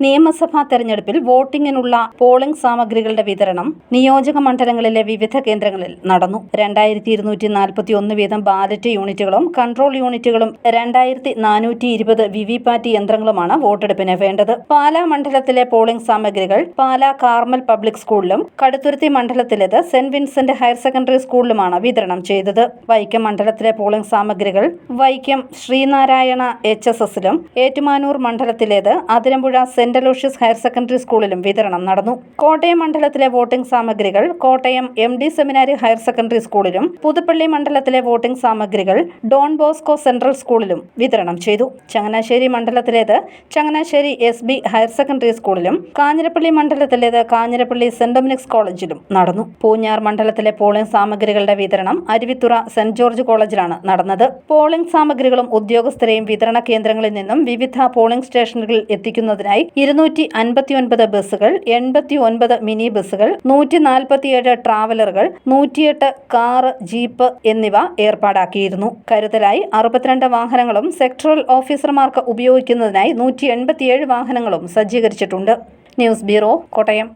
നിയമസഭാ തെരഞ്ഞെടുപ്പിൽ വോട്ടിംഗിനുള്ള പോളിംഗ് സാമഗ്രികളുടെ വിതരണം നിയോജക മണ്ഡലങ്ങളിലെ വിവിധ കേന്ദ്രങ്ങളിൽ നടന്നു. 2241 വീതം ബാലറ്റ് യൂണിറ്റുകളും കൺട്രോൾ യൂണിറ്റുകളും 2420 വിവിപാറ്റ് യന്ത്രങ്ങളുമാണ് വോട്ടെടുപ്പിന് വേണ്ടത്. പാലാ മണ്ഡലത്തിലെ പോളിംഗ് സാമഗ്രികൾ പാലാ കാർമൽ പബ്ലിക് സ്കൂളിലും കടുത്തുരുത്തി മണ്ഡലത്തിലേത് സെന്റ് വിൻസെന്റ് ഹയർ സെക്കൻഡറി സ്കൂളിലുമാണ് വിതരണം ചെയ്തത്. വൈക്കം മണ്ഡലത്തിലെ പോളിംഗ് സാമഗ്രികൾ വൈക്കം ശ്രീനാരായണ HSSലും ഏറ്റുമാനൂർ മണ്ഡലത്തിലേത് Athirampuzha Saint Aloysius higher secondary സ്കൂളിലും വിതരണം നടന്നു. കോട്ടയം മണ്ഡലത്തിലെ വോട്ടിംഗ് സാമഗ്രികൾ Kottayam MD seminary higher secondary സ്കൂളിലും പുതുപ്പള്ളി മണ്ഡലത്തിലെ വോട്ടിംഗ് സാമഗ്രികൾ ഡോൺ ബോസ്കോ സെൻട്രൽ സ്കൂളിലും വിതരണം ചെയ്തു. ചങ്ങനാശ്ശേരി മണ്ഡലത്തിലേത് ചങ്ങനാശ്ശേരി SB ഹയർ സെക്കൻഡറി സ്കൂളിലും കാഞ്ഞിരപ്പള്ളി മണ്ഡലത്തിലേത് കാഞ്ഞിരപ്പള്ളി സെന്റ് ഡൊമിനിക്സ് കോളേജിലും നടന്നു. പൂഞ്ഞാർ മണ്ഡലത്തിലെ പോളിംഗ് സാമഗ്രികളുടെ വിതരണം അരുവിത്തുറ സെന്റ് ജോർജ് കോളേജിലാണ് നടന്നത്. പോളിംഗ് സാമഗ്രികളും ഉദ്യോഗസ്ഥരെയും വിതരണ കേന്ദ്രങ്ങളിൽ നിന്നും വിവിധ പോളിംഗ് സ്റ്റേഷനുകളിൽ എത്തിക്കുന്നതിനായി 259 ബസ്സുകൾ, 89 മിനി ബസ്സുകൾ, 147 ട്രാവലറുകൾ, 108 കാർ, ജീപ്പ് എന്നിവ ഏർപ്പാടാക്കിയിരുന്നു. കരുതലായി 62 വാഹനങ്ങളും സെക്ടറൽ ഓഫീസർമാർക്ക് ഉപയോഗിക്കുന്നതിനായി 187 വാഹനങ്ങളും സജ്ജീകരിച്ചിട്ടുണ്ട്. News bureau, Kottayam.